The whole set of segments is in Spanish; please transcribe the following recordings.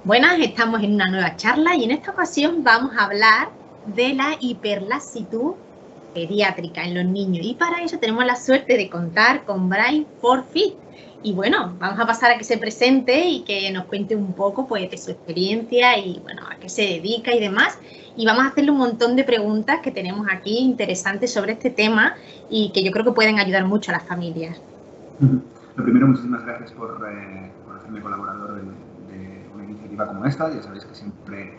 Buenas, estamos en una nueva charla y en esta ocasión vamos a hablar de la hiperlaxitud pediátrica en los niños. Y para ello tenemos la suerte de contar con Brian Forfeit. Y bueno, vamos a pasar a que se presente y que nos cuente un poco pues, de su experiencia y bueno, a qué se dedica y demás. Y vamos a hacerle un montón de preguntas que tenemos aquí interesantes sobre este tema y que yo creo que pueden ayudar mucho a las familias. Lo primero, muchísimas gracias por hacerme colaborador de una iniciativa como esta. Ya sabéis que siempre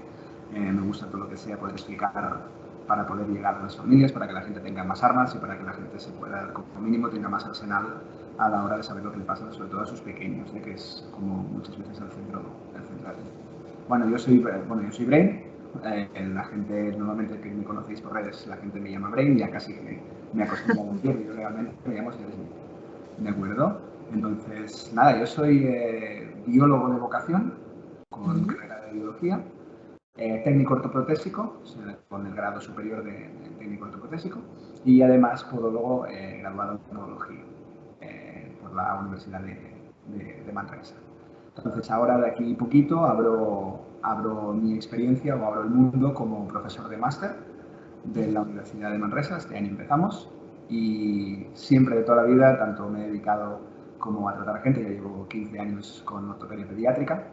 me gusta todo lo que sea poder explicar para poder llegar a las familias, para que la gente tenga más armas y para que la gente se pueda, como mínimo, tenga más arsenal a la hora de saber lo que le pasa, sobre todo a sus pequeños, que es como muchas veces el central. Bueno, yo soy Brain. La gente, normalmente que me conocéis por redes, la gente me llama Brain, ya casi que me acostumbro a decir, yo realmente me llamo Sergio. ¿De acuerdo? Entonces, nada, yo soy biólogo de vocación, con carrera de biología, técnico ortoprotésico, o sea, con el grado superior de técnico ortoprotésico, y además podólogo graduado en podología por la Universidad de Manresa. Entonces, ahora de aquí poquito abro mi experiencia o abro el mundo como profesor de máster de la Universidad de Manresa. Este año empezamos y siempre de toda la vida, tanto me he dedicado como a tratar a gente, ya llevo 15 años con ortopedia pediátrica,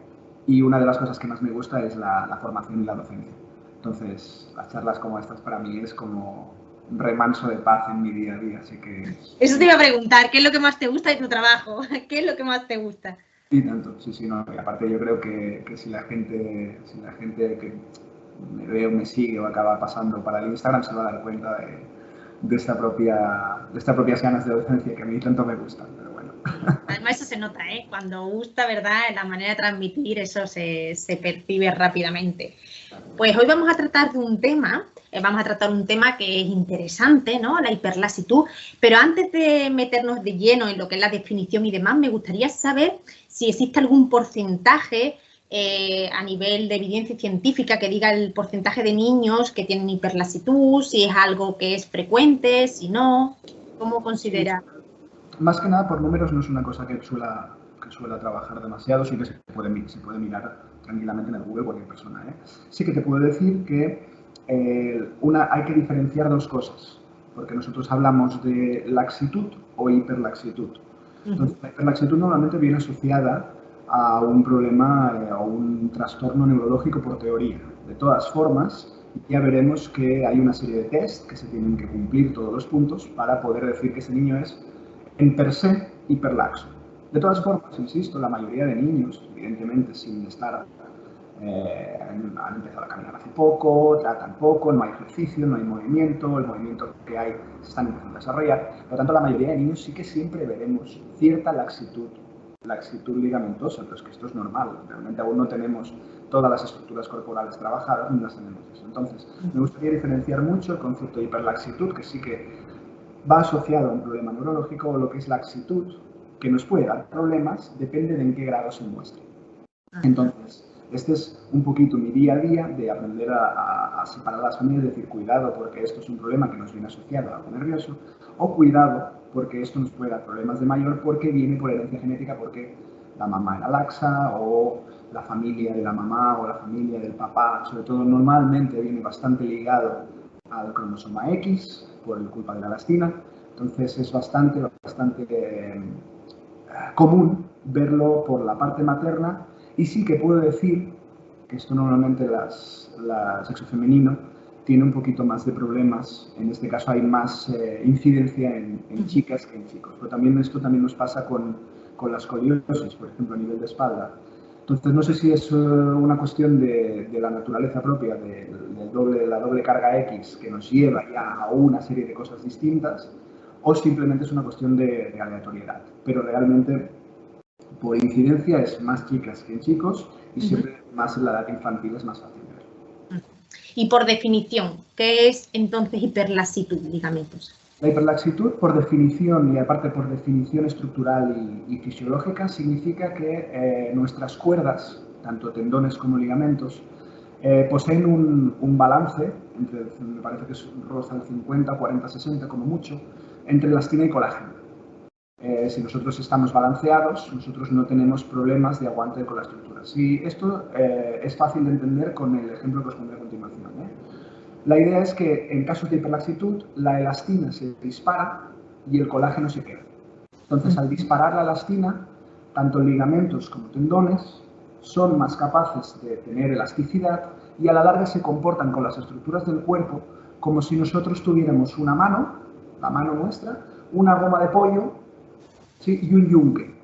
y una de las cosas que más me gusta es la formación y la docencia. Entonces, las charlas como estas para mí es como un remanso de paz en mi día a día, así que... Eso te iba a preguntar, ¿qué es lo que más te gusta de tu trabajo? ¿Qué es lo que más te gusta? Y tanto, sí, no. Y aparte yo creo que si la gente que me ve o me sigue o acaba pasando para el Instagram se va a dar cuenta de estas propias ganas de docencia que a mí tanto me gustan, pero bueno. Además eso se nota, ¿eh? Cuando gusta, ¿verdad? La manera de transmitir eso se percibe rápidamente. Pues hoy vamos a tratar de un tema, que es interesante, ¿no? La hiperlasitud, pero antes de meternos de lleno en lo que es la definición y demás, me gustaría saber si existe algún porcentaje a nivel de evidencia científica que diga el porcentaje de niños que tienen hiperlasitud, si es algo que es frecuente, si no, ¿cómo considera? Sí. Más que nada por números no es una cosa que suela trabajar demasiado, sí que se puede mirar tranquilamente en el Google cualquier persona. Sí que te puedo decir que hay que diferenciar dos cosas, porque nosotros hablamos de laxitud o hiperlaxitud. Entonces, la hiperlaxitud normalmente viene asociada a un problema o un trastorno neurológico por teoría. De todas formas, ya veremos que hay una serie de test que se tienen que cumplir todos los puntos para poder decir que ese niño es en per se hiperlaxo. De todas formas, insisto, la mayoría de niños, evidentemente sin estar, han empezado a caminar hace poco, tratan poco, no hay ejercicio, no hay movimiento, el movimiento que hay se están empezando a desarrollar. Por lo tanto, la mayoría de niños sí que siempre veremos cierta laxitud ligamentosa, pero es que esto es normal. Realmente aún no tenemos todas las estructuras corporales trabajadas, no las tenemos eso. Entonces, me gustaría diferenciar mucho el concepto de hiperlaxitud, que sí que va asociado a un problema neurológico, o lo que es laxitud, que nos puede dar problemas, depende de en qué grado se muestre. Entonces, este es un poquito mi día a día de aprender a separar a las familias, decir cuidado porque esto es un problema que nos viene asociado a algo nervioso, o cuidado porque esto nos puede dar problemas de mayor porque viene por herencia genética, porque la mamá era laxa o la familia de la mamá o la familia del papá, sobre todo normalmente viene bastante ligado al cromosoma X por culpa de la elastina. Entonces es bastante común verlo por la parte materna, y sí que puedo decir que esto normalmente la sexo femenino tiene un poquito más de problemas. En este caso hay más incidencia en chicas que en chicos. Pero también esto también nos pasa con la escoliosis, por ejemplo, a nivel de espalda. Entonces, no sé si es una cuestión de la naturaleza propia de la doble carga X que nos lleva ya a una serie de cosas distintas, o simplemente es una cuestión de aleatoriedad. Pero realmente, por incidencia, es más chicas que en chicos, y siempre más en la edad infantil es más fácil ver. Y por definición, ¿qué es entonces hiperlaxitud ligamentosa? La hiperlaxitud, por definición, y aparte por definición estructural y fisiológica, significa que nuestras cuerdas, tanto tendones como ligamentos, poseen un balance, me parece que roza el 50, 40, 60 como mucho, entre elastina y colágeno. Si nosotros estamos balanceados, nosotros no tenemos problemas de aguante con la estructura. Sí, esto es fácil de entender con el ejemplo que os pondré a continuación. La idea es que en casos de hiperlaxitud, la elastina se dispara y el colágeno se queda. Entonces, al disparar la elastina, tanto ligamentos como tendones son más capaces de tener elasticidad y a la larga se comportan con las estructuras del cuerpo como si nosotros tuviéramos una mano, la mano nuestra, una goma de pollo, ¿sí? Y un yunque.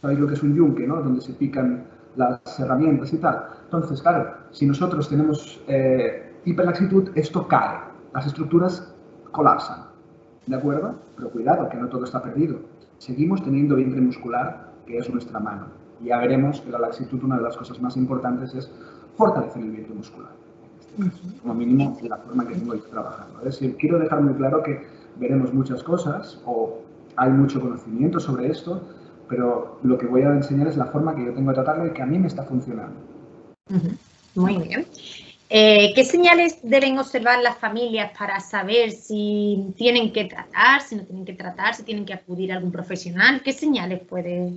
¿Sabéis lo que es un yunque, no? Donde se pican las herramientas y tal. Entonces, claro, si nosotros tenemos hiperlaxitud, esto cae, las estructuras colapsan, ¿de acuerdo? Pero cuidado, que no todo está perdido. Seguimos teniendo vientre muscular, que es nuestra mano. Y ya veremos que la laxitud, una de las cosas más importantes es fortalecer el vientre muscular. Como mínimo, la forma que tengo de trabajarlo. Es decir, quiero dejar muy claro que veremos muchas cosas o hay mucho conocimiento sobre esto, pero lo que voy a enseñar es la forma que yo tengo de tratarlo y que a mí me está funcionando. Muy bien. ¿Qué señales deben observar las familias para saber si tienen que tratar, si no tienen que tratar, si tienen que acudir a algún profesional? ¿Qué señales puede...?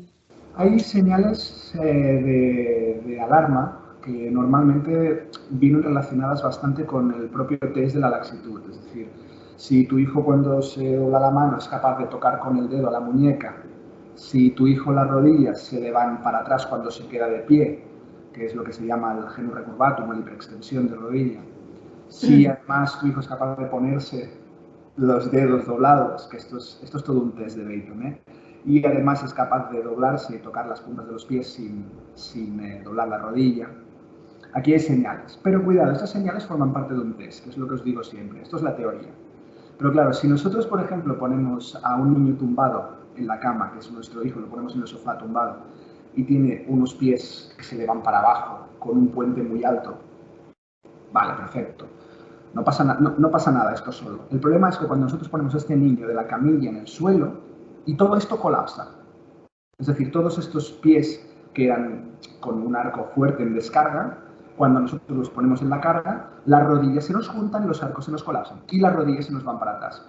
Hay señales de alarma que normalmente vienen relacionadas bastante con el propio test de la laxitud. Es decir, si tu hijo cuando se dobla la mano es capaz de tocar con el dedo a la muñeca, si tu hijo las rodillas se le van para atrás cuando se queda de pie, que es lo que se llama el genu recurvatum, la hiperextensión de rodilla, si además tu hijo es capaz de ponerse los dedos doblados, que esto es todo un test de Beighton, y además es capaz de doblarse y tocar las puntas de los pies sin doblar la rodilla. Aquí hay señales, pero cuidado, estas señales forman parte de un test, que es lo que os digo siempre, esto es la teoría. Pero claro, si nosotros, por ejemplo, ponemos a un niño tumbado en la cama, que es nuestro hijo, lo ponemos en el sofá tumbado, y tiene unos pies que se le van para abajo, con un puente muy alto, vale, perfecto. No pasa nada esto solo. El problema es que cuando nosotros ponemos a este niño de la camilla en el suelo y todo esto colapsa. Es decir, todos estos pies que eran con un arco fuerte en descarga, cuando nosotros los ponemos en la carga, las rodillas se nos juntan y los arcos se nos colapsan. Y las rodillas se nos van para atrás.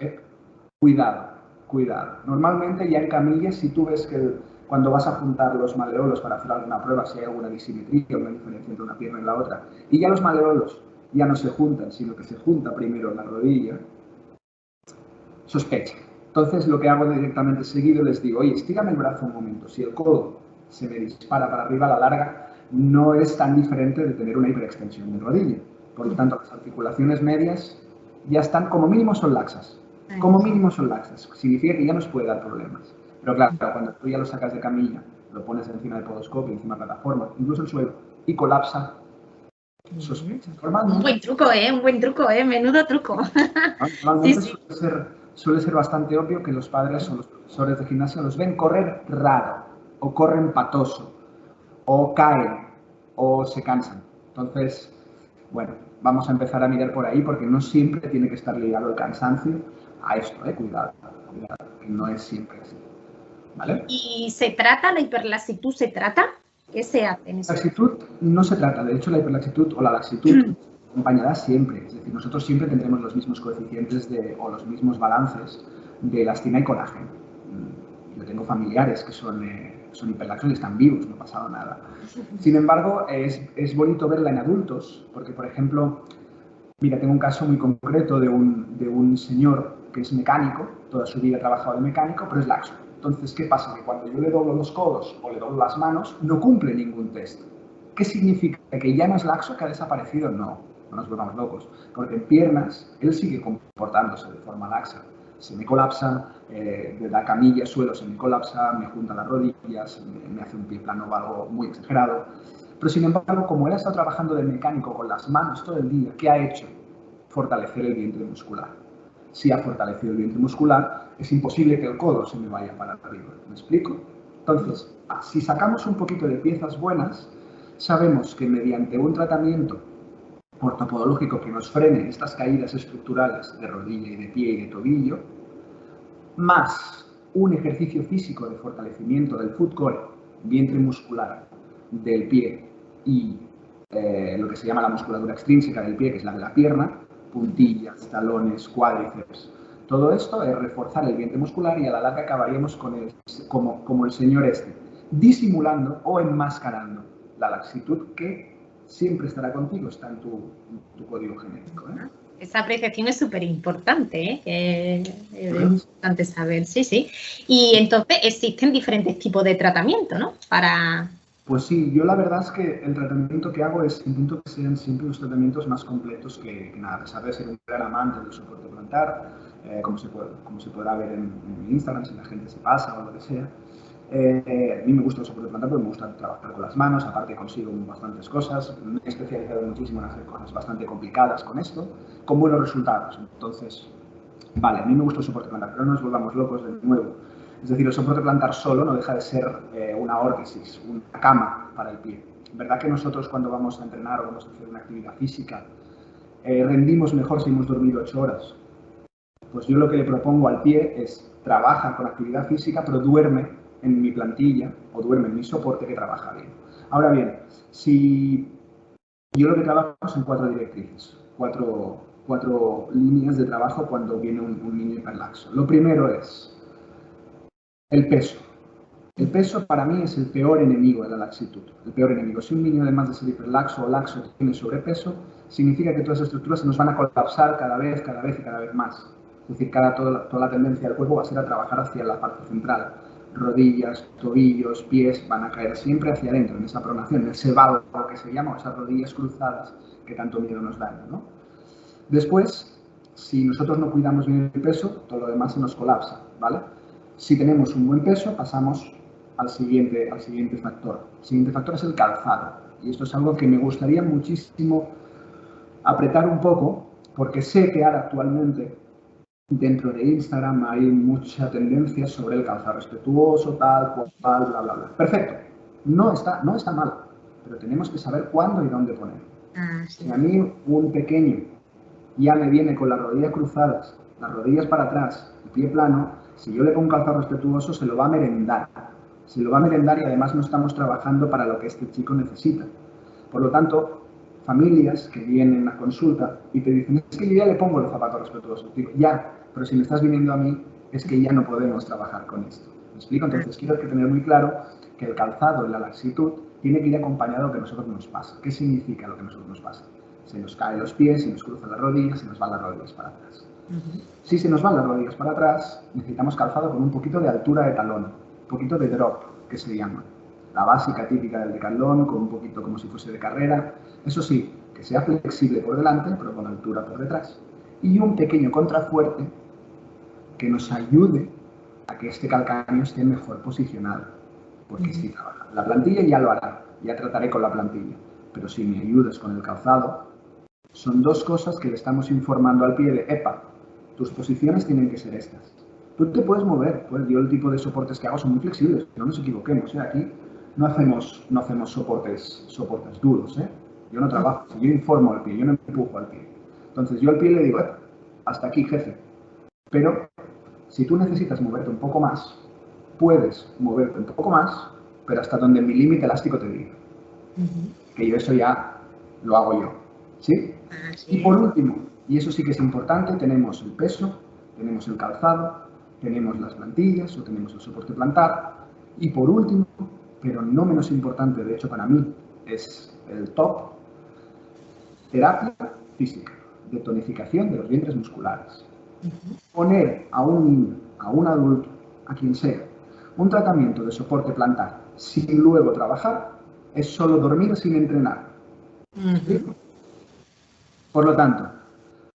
Cuidado, cuidado. Normalmente ya en camillas, si tú ves que cuando vas a juntar los maleolos para hacer alguna prueba, si hay alguna disimetría, una diferencia entre una pierna y la otra, y ya los maleolos ya no se juntan, sino que se junta primero la rodilla, sospecha. Entonces lo que hago directamente seguido les digo, oye, estírame el brazo un momento. Si el codo se me dispara para arriba a la larga, no es tan diferente de tener una hiperextensión de rodilla. Por lo tanto, las articulaciones medias ya están, como mínimo son laxas. Como mínimo son laxas. Significa que ya nos puede dar problemas. Pero claro, cuando tú ya lo sacas de camilla, lo pones encima del podoscopio, encima de la plataforma, incluso el suelo, y colapsa, sospecha. Un buen truco, un buen truco, menudo truco. Normalmente sí. Suele ser bastante obvio que los padres o los profesores de gimnasia los ven correr raro, o corren patoso, o caen, o se cansan. Entonces, bueno, vamos a empezar a mirar por ahí porque no siempre tiene que estar ligado el cansancio a esto, cuidado, que no es siempre así. ¿Vale? ¿Y se trata, la hiperlaxitud se trata? ¿Qué se hace en eso? La laxitud no se trata, de hecho la hiperlaxitud o la laxitud acompañará siempre, es decir, nosotros siempre tendremos los mismos coeficientes o los mismos balances de elastina y colágeno. Yo tengo familiares que son hiperlaxos y están vivos, no ha pasado nada. Sin embargo, es bonito verla en adultos, porque por ejemplo, mira, tengo un caso muy concreto de un señor que es mecánico, toda su vida ha trabajado de mecánico, pero es laxo. Entonces, ¿qué pasa? Que cuando yo le doblo los codos o le doblo las manos, no cumple ningún test. ¿Qué significa? ¿Que ya no es laxo, que ha desaparecido? No, no nos volvamos locos. Porque en piernas, él sigue comportándose de forma laxa. Se me colapsa, de la camilla, suelo, se me colapsa, me junta las rodillas, me hace un pie plano o algo muy exagerado. Pero sin embargo, como él ha estado trabajando de mecánico con las manos todo el día, ¿qué ha hecho? Fortalecer el vientre muscular. Si ha fortalecido el vientre muscular, es imposible que el codo se me vaya para arriba. ¿Me explico? Entonces, si sacamos un poquito de piezas buenas, sabemos que mediante un tratamiento ortopodológico que nos frene estas caídas estructurales de rodilla y de pie y de tobillo, más un ejercicio físico de fortalecimiento del foot core, vientre muscular del pie y lo que se llama la musculatura extrínseca del pie, que es la de la pierna, puntillas, talones, cuádriceps, Todo esto es reforzar el vientre muscular y a la larga acabaríamos con como el señor disimulando o enmascarando la laxitud que siempre estará contigo, está en tu código genético. Esa apreciación es súper importante, es importante saber, sí, sí. Y entonces existen diferentes tipos de tratamiento, ¿no? Pues sí, yo la verdad es que el tratamiento que hago intento que sean siempre los tratamientos más completos que nada, a pesar de ser un gran amante del soporte plantar, como se podrá ver en mi Instagram, si la gente se pasa o lo que sea. A mí me gusta el soporte plantar porque me gusta trabajar con las manos, aparte consigo bastantes cosas, me he especializado muchísimo en hacer cosas bastante complicadas con esto, con buenos resultados. Entonces, vale, a mí me gusta el soporte plantar, pero no nos volvamos locos de nuevo. Es decir, el soporte plantar solo no deja de ser una órtesis, una cama para el pie. ¿Verdad que nosotros cuando vamos a entrenar o vamos a hacer una actividad física rendimos mejor si hemos dormido 8 horas? Pues yo lo que le propongo al pie es trabaja con actividad física, pero duerme en mi plantilla o duerme en mi soporte que trabaja bien. Ahora bien, si yo lo que trabajo son 4 directrices, cuatro líneas de trabajo cuando viene un niño hiperlaxo. Lo primero es el peso. El peso para mí es el peor enemigo de la laxitud. El peor enemigo. Si un niño, además de ser hiperlaxo o laxo, tiene sobrepeso, significa que todas las estructuras se nos van a colapsar cada vez más. Es decir, toda la tendencia del cuerpo va a ser a trabajar hacia la parte central. Rodillas, tobillos, pies van a caer siempre hacia adentro, en esa pronación, en ese vado que se llama, o esas rodillas cruzadas que tanto miedo nos dan, ¿no? Después, si nosotros no cuidamos bien el peso, todo lo demás se nos colapsa, ¿vale? Si tenemos un buen peso, pasamos al siguiente factor. El siguiente factor es el calzado. Y esto es algo que me gustaría muchísimo apretar un poco, porque sé que ahora actualmente dentro de Instagram hay mucha tendencia sobre el calzado respetuoso, tal, cual, bla, bla, bla. Perfecto. No está mal, pero tenemos que saber cuándo y dónde poner. Sí. Si a mí un pequeño ya me viene con las rodillas cruzadas, las rodillas para atrás, el pie plano, si yo le pongo un calzado respetuoso se lo va a merendar. Se lo va a merendar y además no estamos trabajando para lo que este chico necesita. Por lo tanto, familias que vienen a consulta y te dicen, es que yo ya le pongo los zapatos respetuosos. Digo, ya, pero si me estás viniendo a mí, es que ya no podemos trabajar con esto. ¿Me explico? Entonces, quiero tener muy claro que el calzado y la laxitud tiene que ir acompañado de lo que a nosotros nos pasa. ¿Qué significa lo que a nosotros nos pasa? Se nos caen los pies, se nos cruzan las rodillas, se nos van las rodillas para atrás. Si se nos van las rodillas para atrás, necesitamos calzado con un poquito de altura de talón, un poquito de drop, que se llama. La básica típica del decalón, con un poquito como si fuese de carrera. Eso sí, que sea flexible por delante, pero con altura por detrás. Y un pequeño contrafuerte que nos ayude a que este calcáneo esté mejor posicionado. Porque si trabaja la plantilla ya lo hará, ya trataré con la plantilla. Pero si me ayudas con el calzado, son dos cosas que le estamos informando al pie de, epa, tus posiciones tienen que ser estas. Tú te puedes mover, pues yo el tipo de soportes que hago son muy flexibles, no nos equivoquemos, aquí no hacemos soportes duros, yo no trabajo, yo informo al pie, yo no empujo al pie. Entonces yo al pie le digo, hasta aquí jefe, pero si tú necesitas moverte un poco más, puedes moverte un poco más, pero hasta donde mi límite elástico te diga. Que yo eso ya lo hago yo, ¿sí? Y por último, y eso sí que es importante, tenemos el peso, tenemos el calzado, tenemos las plantillas o tenemos el soporte plantar. Y por último, pero no menos importante, de hecho para mí es el top, terapia física, de tonificación de los vientres musculares. Poner a un niño, a un adulto, a quien sea, un tratamiento de soporte plantar sin luego trabajar es solo dormir sin entrenar. Por lo tanto,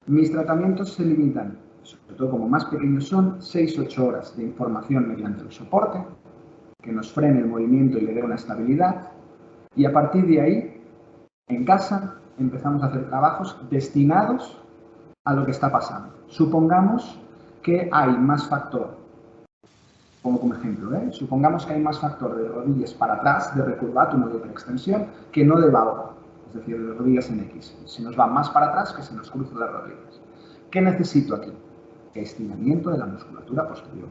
mis tratamientos se limitan, sobre todo como más pequeños son, 6-8 horas de información mediante el soporte, que nos frene el movimiento y le dé una estabilidad, y a partir de ahí, en casa, empezamos a hacer trabajos destinados a lo que está pasando. Supongamos que hay más factor, pongo como ejemplo, supongamos que hay más factor de rodillas para atrás, de recurvatum o de hiperextensión, que no de valgo, es decir, de rodillas en X. Se nos va más para atrás que se nos cruzan las rodillas. ¿Qué necesito aquí? Estiramiento de la musculatura posterior.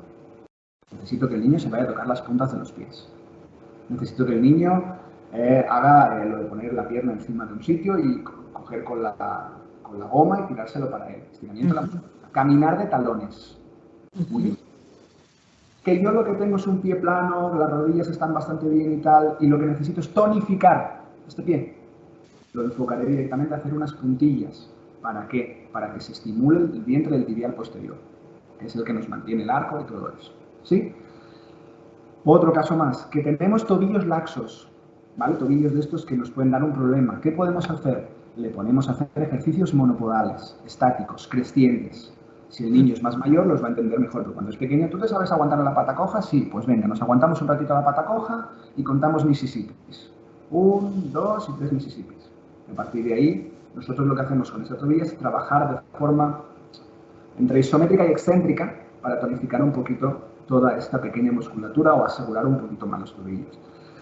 Necesito que el niño se vaya a tocar las puntas de los pies. Necesito que el niño haga lo de poner la pierna encima de un sitio y coger con la goma y tirárselo para él. Estiramiento de la musculatura. Caminar de talones. Muy bien. Que yo lo que tengo es un pie plano, las rodillas están bastante bien y tal, y lo que necesito es tonificar este pie. Lo enfocaré directamente a hacer unas puntillas. ¿Para qué? Para que se estimule el vientre del tibial posterior, que es el que nos mantiene el arco y todo eso. ¿Sí? Otro caso más, que tenemos tobillos laxos, ¿vale? Tobillos de estos que nos pueden dar un problema. ¿Qué podemos hacer? Le ponemos a hacer ejercicios monopodales, estáticos, crecientes. Si el niño es más mayor, los va a entender mejor, pero cuando es pequeño, ¿tú te sabes aguantar a la pata coja? Sí, pues venga, nos aguantamos un ratito a la pata coja y contamos Mississippis. 1, 2 y 3 Mississippis. A partir de ahí, nosotros lo que hacemos con esa tobilla es trabajar de forma entre isométrica y excéntrica para tonificar un poquito toda esta pequeña musculatura o asegurar un poquito más los tobillos.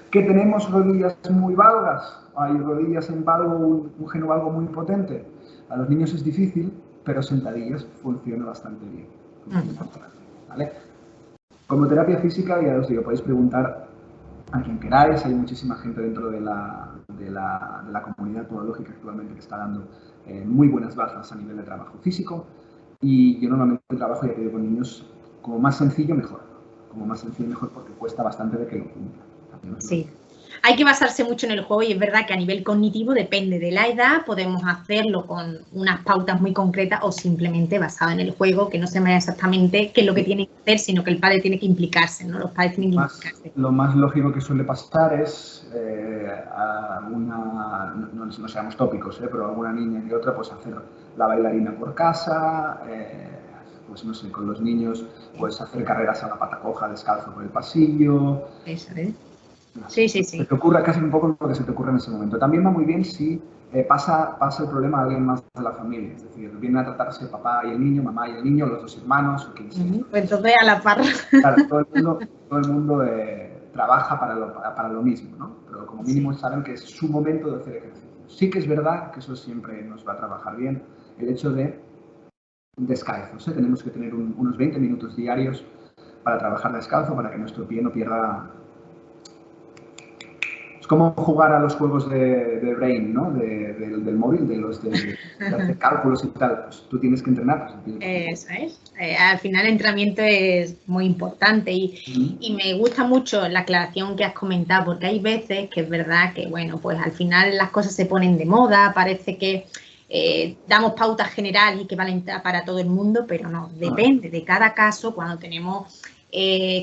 ¿Que tenemos rodillas muy valgas? Hay rodillas en valgo, un genovalgo muy potente. A los niños es difícil, pero sentadillas funciona bastante bien. ¿Vale? Como terapia física, ya os digo, podéis preguntar a quien queráis. Hay muchísima gente dentro de la comunidad podológica actualmente que está dando muy buenas bazas a nivel de trabajo físico. Y yo normalmente trabajo, ya te digo, con niños como más sencillo, mejor. Como más sencillo, mejor, porque cuesta bastante de que lo cumplan. Sí. Hay que basarse mucho en el juego y es verdad que a nivel cognitivo depende de la edad, podemos hacerlo con unas pautas muy concretas o simplemente basado en el juego, que no se vea exactamente qué es lo que tiene que hacer, sino que el padre tiene que implicarse, ¿no? Los padres tienen que implicarse. Lo más lógico que suele pasar es a una, no seamos tópicos, pero a alguna niña y otra, pues hacer la bailarina por casa, pues no sé, con los niños, pues hacer carreras a la pata coja descalzo por el pasillo. Eso, ¿eh? Sí, sí, sí. Se te ocurra casi un poco lo que se te ocurre en ese momento. También va muy bien si pasa el problema a alguien más de la familia. Es decir, vienen a tratarse el papá y el niño, mamá y el niño, los dos hermanos o quien sea. Pues entonces a la par. Claro, todo el mundo trabaja para lo mismo, ¿no? Pero como mínimo saben que es su momento de hacer ejercicio. Sí que es verdad que eso siempre nos va a trabajar bien, el hecho de descalzos. Tenemos que tener unos 20 minutos diarios para trabajar descalzo, para que nuestro pie no pierda. Es como jugar a los juegos de Brain, ¿no? Del móvil, de hacer cálculos y tal. Pues tú tienes que entrenar. Pues, eso es. Al final el entrenamiento es muy importante y me gusta mucho la aclaración que has comentado, porque hay veces que es verdad que, bueno, pues al final las cosas se ponen de moda, parece que damos pautas generales y que valen para todo el mundo, pero no, depende de cada caso. Cuando tenemos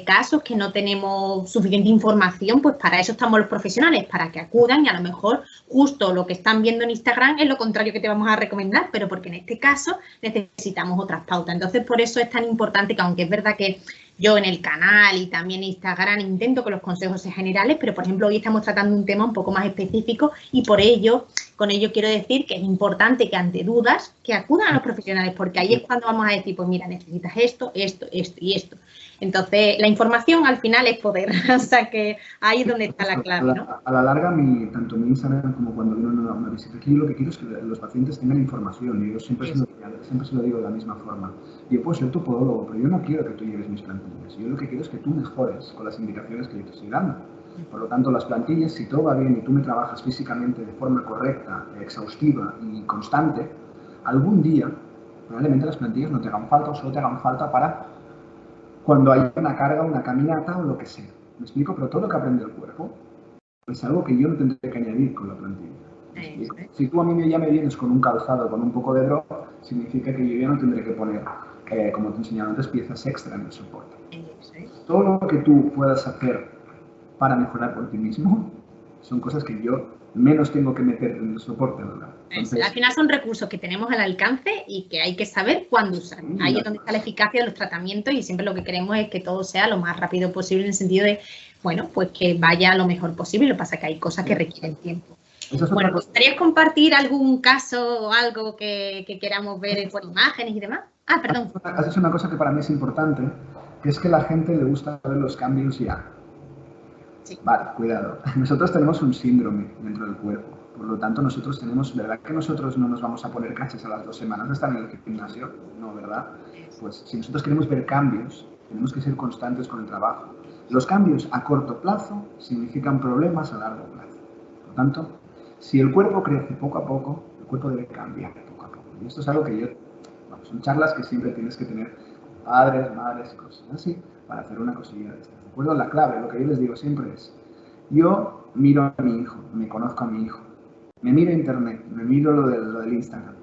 casos que no tenemos suficiente información, pues para eso estamos los profesionales, para que acudan y a lo mejor justo lo que están viendo en Instagram es lo contrario que te vamos a recomendar, pero porque en este caso necesitamos otras pautas. Entonces, por eso es tan importante que, aunque es verdad que yo en el canal y también en Instagram intento que los consejos sean generales, pero por ejemplo hoy estamos tratando un tema un poco más específico y por ello, con ello quiero decir que es importante que ante dudas que acudan a los profesionales, porque ahí es cuando vamos a decir, pues mira, necesitas esto, esto, esto y esto. Entonces, la información al final es poder, o sea que ahí es donde está la clave, ¿no? A la larga, tanto mi Instagram como cuando viene una visita aquí, lo que quiero es que los pacientes tengan información y yo siempre se lo digo de la misma forma. Yo puedo ser tu podólogo, pero yo no quiero que tú lleves mis plantillas. Yo lo que quiero es que tú mejores con las indicaciones que yo te estoy dando. Por lo tanto, las plantillas, si todo va bien y tú me trabajas físicamente de forma correcta, exhaustiva y constante, algún día probablemente las plantillas no te hagan falta o solo te hagan falta para cuando hay una carga, una caminata o lo que sea. ¿Me explico? Pero todo lo que aprende el cuerpo es algo que yo no tendré que añadir con la plantilla. Si tú a mí ya me vienes con un calzado, con un poco de drop, significa que yo ya no tendré que poner, como te he enseñado antes, piezas extra en el soporte. Todo lo que tú puedas hacer para mejorar por ti mismo son cosas que yo menos tengo que meter en el soporte, ¿verdad? Entonces, al final son recursos que tenemos al alcance y que hay que saber cuándo usar. Ahí es donde está la eficacia de los tratamientos y siempre lo que queremos es que todo sea lo más rápido posible en el sentido de, bueno, pues que vaya lo mejor posible. Lo que pasa es que hay cosas que requieren tiempo. Bueno, ¿te gustaría compartir algún caso o algo que queramos ver por imágenes y demás? Ah, perdón. Has hecho una cosa que para mí es importante, que es que a la gente le gusta ver los cambios ya. Sí. Vale, cuidado. Nosotros tenemos un síndrome dentro del cuerpo. Por lo tanto, nosotros tenemos, ¿verdad que nosotros no nos vamos a poner cachas a las 2 semanas de estar en el gimnasio? No, ¿verdad? Pues si nosotros queremos ver cambios, tenemos que ser constantes con el trabajo. Los cambios a corto plazo significan problemas a largo plazo. Por lo tanto, si el cuerpo crece poco a poco, el cuerpo debe cambiar poco a poco. Y esto es algo que yo, Son charlas que siempre tienes que tener padres, madres y cosas así para hacer una cosilla de estas. ¿De acuerdo? La clave, lo que yo les digo siempre es, yo miro a mi hijo, me conozco a mi hijo, me miro internet, me miro lo del Instagram.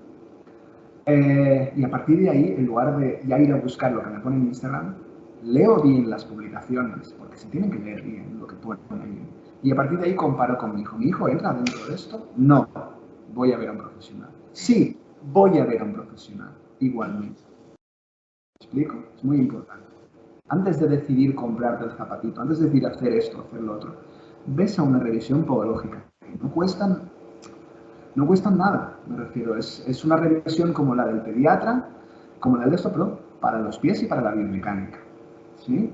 Y a partir de ahí, en lugar de ya ir a buscar lo que me pone en Instagram, leo bien las publicaciones, porque se tienen que leer bien lo que pone ahí. Y a partir de ahí comparo con mi hijo. ¿Mi hijo entra dentro de esto? No. Voy a ver a un profesional. Sí, voy a ver a un profesional, igualmente. ¿Me explico? Es muy importante. Antes de decidir comprarte el zapatito, antes de decidir hacer esto, hacer lo otro, ves a una revisión podológica. No cuestan nada, me refiero. Es una revisión como la del pediatra, como la del esto, pero para los pies y para la biomecánica. ¿Sí?